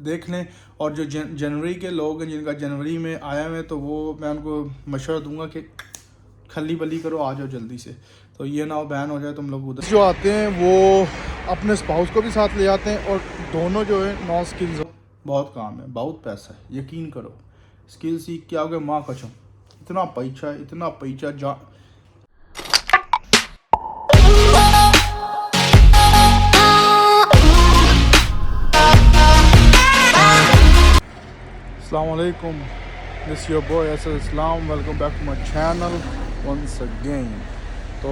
देख लें। और जो जनवरी के लोग हैं जिनका जनवरी में आया हुए, तो वो मैं उनको मशवरा दूंगा कि खली बली करो, आ जाओ जल्दी से, तो ये ना हो बैन हो जाए तुम लोग उधर। जो आते हैं वो अपने स्पाउस को भी साथ ले आते हैं, और दोनों जो है नॉन स्किल्स। बहुत काम है, बहुत पैसा है, यकीन करो। स्किल सीख के आओगे माँ कसम, इतना पैसा है, इतना पैसा जा। अस्सलामुअलैकुम, this your boy Asad Islam, welcome back to my channel once again. तो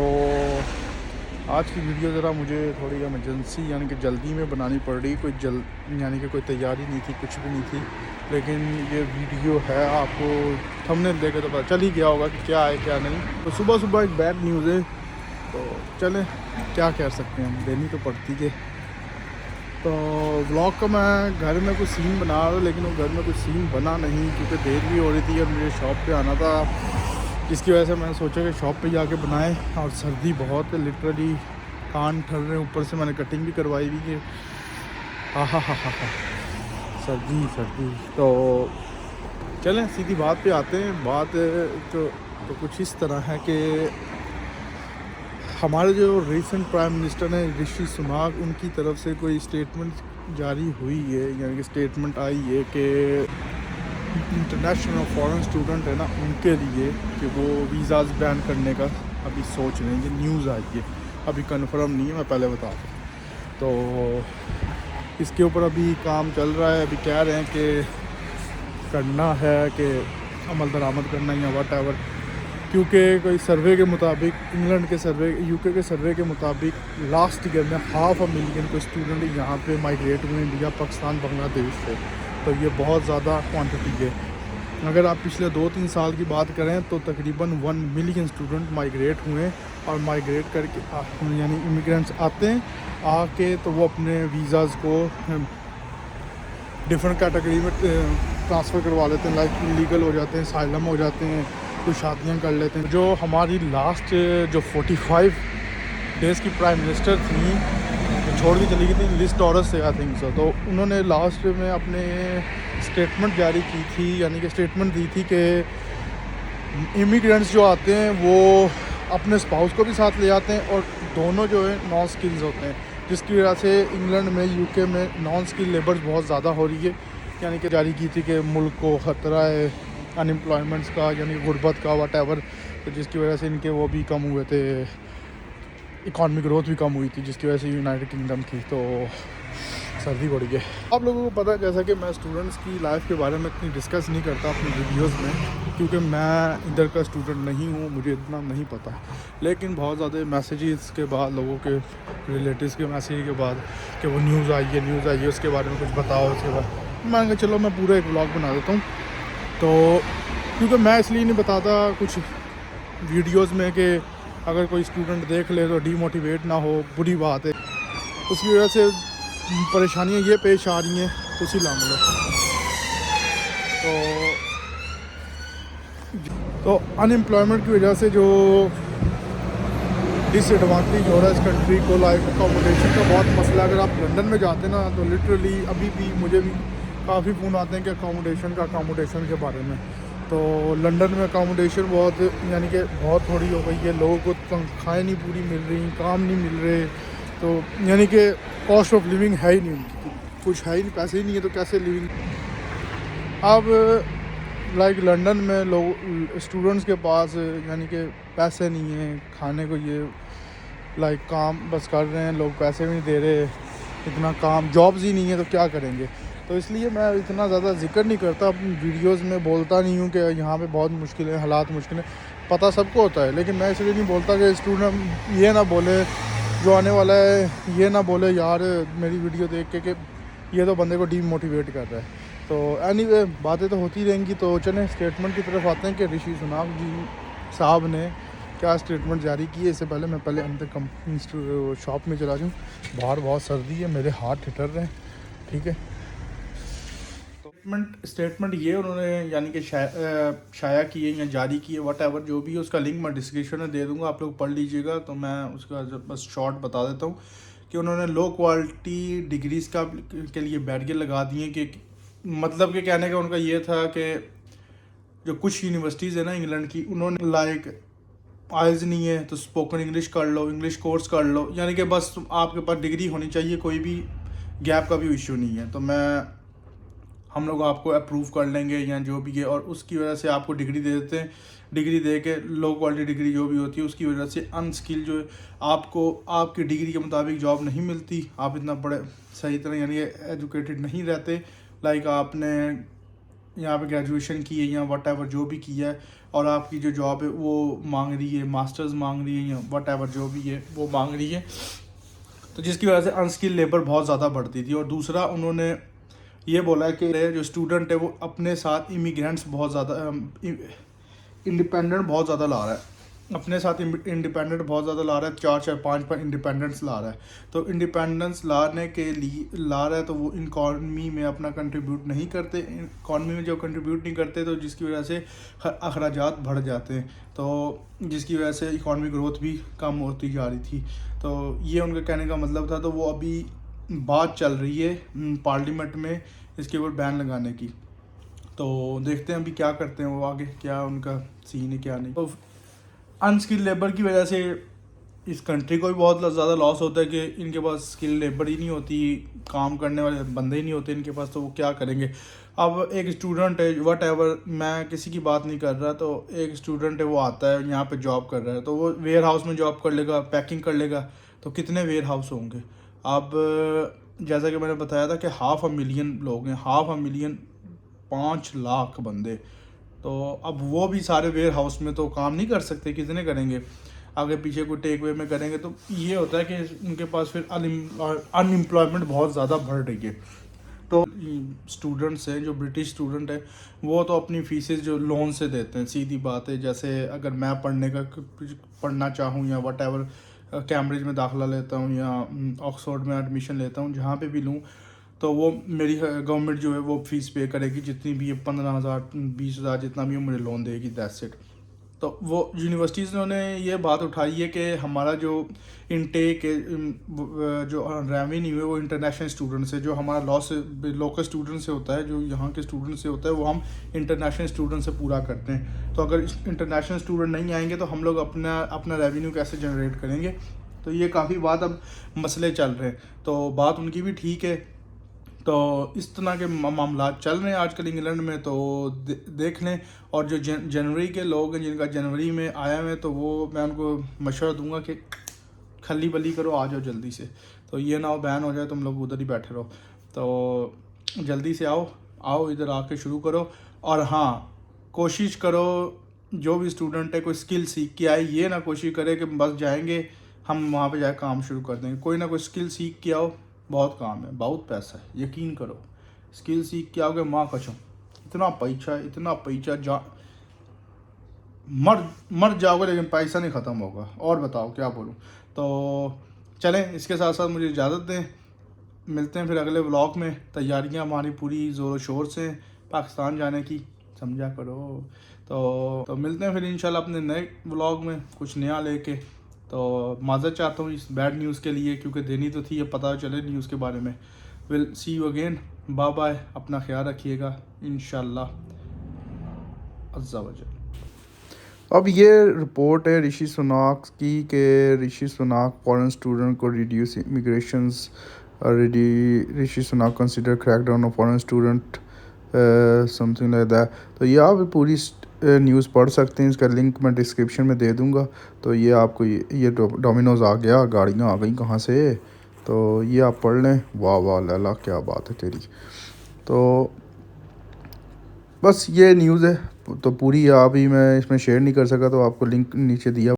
आज की वीडियो ज़रा मुझे थोड़ी इमरजेंसी यानी कि जल्दी में बनानी पड़ रही। यानी कि कोई तैयारी नहीं थी, कुछ भी नहीं थी, लेकिन ये वीडियो है, आपको थंबनेल देखे तो पता चल ही गया होगा कि क्या है क्या नहीं। तो सुबह सुबह एक बैड न्यूज़ है, तो चलें क्या कह सकते हैं, देनी तो पड़ती है। तो व्लॉग का मैं घर में कुछ सीन बना रहा हूँ, लेकिन वो घर में कुछ सीन बना नहीं, क्योंकि देर भी हो रही थी और मुझे शॉप पे आना था, जिसकी वजह से मैंने सोचा कि शॉप पे जाके बनाएं। और सर्दी बहुत है, लिटरली कान ठर रहे हैं, ऊपर से मैंने कटिंग भी करवाई हुई है। हा सर्दी। तो चलें सीधी बात पे आते हैं। बात तो कुछ इस तरह है कि हमारे जो रिसेंट प्राइम मिनिस्टर हैं ऋषि सुनाक, उनकी तरफ से कोई स्टेटमेंट जारी हुई है, यानी कि स्टेटमेंट आई है कि इंटरनेशनल और फॉरेन स्टूडेंट है ना, उनके लिए कि वो वीज़ाज़ बैन करने का अभी सोच रहे हैं। ये न्यूज़ आई है, अभी कंफर्म नहीं है, मैं पहले बता दूँ। तो इसके ऊपर अभी काम चल रहा है। अभी कह रहे हैं कि करना है कि अमल दरामद करना या वट एवर, क्योंकि कोई सर्वे के मुताबिक, इंग्लैंड के सर्वे, यूके के सर्वे के मुताबिक लास्ट ईयर में 500,000 कोई स्टूडेंट यहाँ पे माइग्रेट हुए इंडिया, पाकिस्तान, बांग्लादेश से। तो ये बहुत ज़्यादा क्वांटिटी है। अगर आप पिछले 2-3 साल की बात करें तो तकरीबन 1 मिलियन स्टूडेंट माइग्रेट हुए, और माइग्रेट करके यानी इमिग्रेंट्स आते हैं, आके तो वो अपने वीज़ाज़ को डिफरेंट कैटेगरी में ट्रांसफ़र करवा लेते हैं, लाइक इलीगल हो जाते हैं, साइलम हो जाते हैं, कुछ शादियाँ कर लेते हैं। जो हमारी लास्ट जो 45 डेज़ की प्राइम मिनिस्टर थी, छोड़ के चली गई थी, लिज टॉरस से, आई थिंक सो। तो उन्होंने लास्ट में अपने स्टेटमेंट जारी की थी, यानी कि स्टेटमेंट दी थी कि इमिग्रेंट्स जो आते हैं वो अपने स्पाउस को भी साथ ले आते हैं, और दोनों जो है नॉन स्किल्स होते हैं, जिसकी वजह से इंग्लैंड में, यूके में नॉन स्किल लेबर्स बहुत ज़्यादा हो रही है। यानी कि जारी की थी कि मुल्क को ख़तरा है अनएम्प्लॉयमेंट्स का, यानी गुर्बत का, वट एवर, तो जिसकी वजह से इनके वो भी कम हुए थे, इकॉनमिक ग्रोथ भी कम हुई थी, जिसकी वजह से यूनाइटेड किंगडम की तो सर्दी बढ़ गई। आप लोगों को पता है जैसा कि मैं स्टूडेंट्स की लाइफ के बारे में इतनी डिस्कस नहीं करता अपनी वीडियोस में, क्योंकि मैं इधर का स्टूडेंट नहीं हूँ, मुझे इतना नहीं पता। लेकिन बहुत ज़्यादा मैसेजेस के बाद, लोगों के रिलेटिव्स के मैसेज के बाद कि वो न्यूज़ आई है उसके बारे में कुछ बताओ, उसके बाद मैंने कहा चलो मैं पूरा एक व्लॉग बना देता हूँ। तो क्योंकि मैं इसलिए नहीं बताता कुछ वीडियोस में कि अगर कोई स्टूडेंट देख ले तो डीमोटिवेट ना हो, बुरी बात है, उसकी वजह से परेशानियाँ ये पेश आ रही हैं, तो उसी मामले। तो अनएम्प्लॉयमेंट की वजह से जो डिसएडवांटेज हो रहा है इस कंट्री को, लाइक अकोमोडेशन का बहुत मसला। अगर आप लंदन में जाते ना, तो लिटरली अभी भी मुझे भी काफ़ी फ़ोन आते हैं कि अकोमोडेशन के बारे में। तो लंदन में अकोमोडेशन बहुत, यानी कि बहुत थोड़ी हो गई है, लोगों को तनख्वाहें नहीं पूरी मिल रही, काम नहीं मिल रहे, तो यानी कि कॉस्ट ऑफ लिविंग है ही नहीं उनकी, कुछ है ही नहीं, पैसे ही नहीं है तो कैसे लिविंग। अब लाइक लंदन में लोग, स्टूडेंट्स के पास यानी कि पैसे नहीं हैं खाने को, ये लाइक काम बस कर रहे हैं लोग, पैसे भी नहीं दे रहे, इतना काम, जॉब्स ही नहीं है, तो क्या करेंगे। तो इसलिए मैं इतना ज़्यादा जिक्र नहीं करता अपनी वीडियोस में, बोलता नहीं हूँ कि यहाँ पे बहुत मुश्किल है, हालात मुश्किल है, पता सबको होता है। लेकिन मैं इसलिए नहीं बोलता कि स्टूडेंट ये ना बोले, जो आने वाला है ये ना बोले यार मेरी वीडियो देख के कि ये तो बंदे को डीमोटिवेट कर रहा है। तो एनीवे बातें तो होती रहेंगी। तो चलें स्टेटमेंट की तरफ आते हैं कि ऋषि सुनाक जी साहब ने क्या स्टेटमेंट जारी की है। इससे पहले मैं अंदर कंपनी शॉप में चला जाऊँ, बाहर बहुत सर्दी है, मेरे हाथ ठिठर रहे हैं, ठीक है। स्टेटमेंट ये उन्होंने यानी कि शाया की है या जारी की है, वट एवर जो भी है, उसका लिंक मैं डिस्क्रिप्शन में दे दूँगा, आप लोग पढ़ लीजिएगा। तो मैं उसका बस शॉर्ट बता देता हूँ कि उन्होंने लो क्वालिटी डिग्रीज़ के लिए बैरियर लगा दिए कि मतलब कि कहने का उनका ये था कि जो कुछ यूनिवर्सिटीज़ है ना इंग्लैंड की, उन्होंने लाइक आइल्स नहीं है तो स्पोकन इंग्लिश कर लो, इंग्लिश कोर्स कर लो, यानी कि बस आपके पास डिग्री होनी चाहिए, कोई भी गैप का भी इशू नहीं है, तो हम लोग आपको अप्रूव कर लेंगे या जो भी है, और उसकी वजह से आपको डिग्री दे देते हैं। डिग्री दे के लो क्वालिटी डिग्री जो भी होती है उसकी वजह से अनस्किल जो है आपको आपकी डिग्री के मुताबिक जॉब नहीं मिलती, आप इतना बड़े सही तरह यानी एजुकेटेड नहीं रहते, लाइक आपने यहाँ पे ग्रेजुएशन की है या वट एवर जो भी किया है, और आपकी जो जॉब है वो मांग रही है, मास्टर्स मांग रही है या वट एवर जो भी है वो मांग रही है, तो जिसकी वजह से अनस्किल लेबर बहुत ज़्यादा बढ़ती थी। और दूसरा उन्होंने ये बोला है कि जो स्टूडेंट है वो अपने साथ इमिग्रेंट्स बहुत ज़्यादा इंडिपेंडेंट बहुत ज़्यादा ला रहा है, अपने साथ इंडिपेंडेंट बहुत ज़्यादा ला रहा है, 4-4 5-5 इंडिपेंडेंस ला रहा है। तो इंडिपेंडेंस लाने के लिए ला रहा है तो वो इकॉनमी में अपना कंट्रीब्यूट नहीं करते, इकॉनमी में जब कंट्रीब्यूट नहीं करते तो जिसकी वजह से अखराजात बढ़ जाते हैं, तो जिसकी वजह से इकॉनमी ग्रोथ भी कम होती जा रही थी। तो ये उनका कहने का मतलब था। तो वो अभी बात चल रही है पार्लियामेंट में इसके ऊपर बैन लगाने की, तो देखते हैं अभी क्या करते हैं वो आगे, क्या उनका सीन है क्या नहीं। तो अनस्किल लेबर की वजह से इस कंट्री को भी बहुत ज़्यादा लॉस होता है कि इनके पास स्किल लेबर ही नहीं होती, काम करने वाले बंदे ही नहीं होते इनके पास, तो वो क्या करेंगे। अब एक स्टूडेंट है वट एवर, मैं किसी की बात नहीं कर रहा, तो एक स्टूडेंट है वो आता है यहाँ पे जॉब कर रहा है, तो वो वेयर हाउस में जॉब कर लेगा, पैकिंग कर लेगा, तो कितने वेयर हाउस होंगे। अब जैसा कि मैंने बताया था कि 500,000 लोग हैं, 500,000 5 लाख बंदे, तो अब वो भी सारे वेयर हाउस में तो काम नहीं कर सकते, कितने करेंगे, आगे पीछे कोई टेक वे में करेंगे। तो ये होता है कि उनके पास फिर अनएम्प्लॉयमेंट बहुत ज़्यादा बढ़ रही है। तो स्टूडेंट्स हैं जो ब्रिटिश स्टूडेंट हैं वो तो अपनी फीसेस जो लोन से देते हैं, सीधी बात है। जैसे अगर मैं पढ़ना चाहूँ या वट एवर कैम्ब्रिज में दाखिला लेता हूँ या ऑक्सफोर्ड में एडमिशन लेता हूँ, जहाँ पे भी लूँ, तो वो मेरी गवर्नमेंट जो है वो फ़ीस पे करेगी, जितनी भी 15,000 20,000 जितना भी मुझे लोन देगी, दैट्स इट। तो वो यूनिवर्सिटीज़ ने ये बात उठाई है कि हमारा जो इनटेक है, जो रेवेन्यू है वो इंटरनेशनल स्टूडेंट से, जो हमारा लॉस लोकल स्टूडेंट से होता है, जो यहाँ के स्टूडेंट से होता है, वो हम इंटरनेशनल स्टूडेंट से पूरा करते हैं। तो अगर इंटरनेशनल स्टूडेंट नहीं आएंगे तो हम लोग अपना रेवेन्यू कैसे जनरेट करेंगे। तो ये काफ़ी बात अब मसले चल रहे हैं, तो बात उनकी भी ठीक है। तो इस तरह के मामला चल रहे हैं आजकल इंग्लैंड में, तो देख लें। और जो जनवरी के लोग हैं जिनका जनवरी में आया है, तो वो मैं उनको मशवरा दूंगा कि खली बली करो, आ जाओ जल्दी से, तो ये ना हो बैन हो जाए, तुम लोग उधर ही बैठे रहो। तो जल्दी से आओ इधर आके शुरू करो। और हाँ, कोशिश करो जो भी स्टूडेंट है कोई स्किल सीख के आए, ये ना कोशिश करे कि बस जाएंगे हम वहाँ पे जाके काम शुरू कर देंगे। कोई ना कोई स्किल सीख के आओ, बहुत काम है, बहुत पैसा है, यकीन करो। स्किल सीख के आओगे, माँ कसम, इतना पैसा जा मर जाओगे लेकिन पैसा नहीं ख़त्म होगा। और बताओ क्या बोलूँ। तो चलें, इसके साथ साथ मुझे इजाज़त दें, मिलते हैं फिर अगले व्लॉग में। तैयारियां हमारी पूरी ज़ोर शोर से पाकिस्तान जाने की, समझा करो। तो मिलते हैं फिर इंशाल्लाह अपने नए व्लॉग में कुछ नया लेके। तो माज़रत चाहता हूँ इस बैड न्यूज़ के लिए, क्योंकि देनी तो थी, अब पता चले न्यूज़ के बारे में। Will see you again, bye bye, अपना ख्याल रखिएगा इंशाल्लाह अज़्ज़ा वजल। अब ये रिपोर्ट है ऋषि सुनाक की कि ऋषि सुनाक फॉरेन स्टूडेंट को reduce immigrations, Rishi Sunak consider crackdown on foreign student, something like that. तो ये आप पूरी न्यूज़ पढ़ सकते हैं, इसका लिंक मैं डिस्क्रिप्शन में दे दूंगा। तो ये आपको ये डोमिनोज़ आ गया, गाड़ियाँ आ गई कहाँ से, तो ये आप पढ़ लें। वाह वाह लाला, क्या बात है तेरी। तो बस ये न्यूज़ है, तो पूरी आप ही मैं इसमें शेयर नहीं कर सका, तो आपको लिंक नीचे दिया।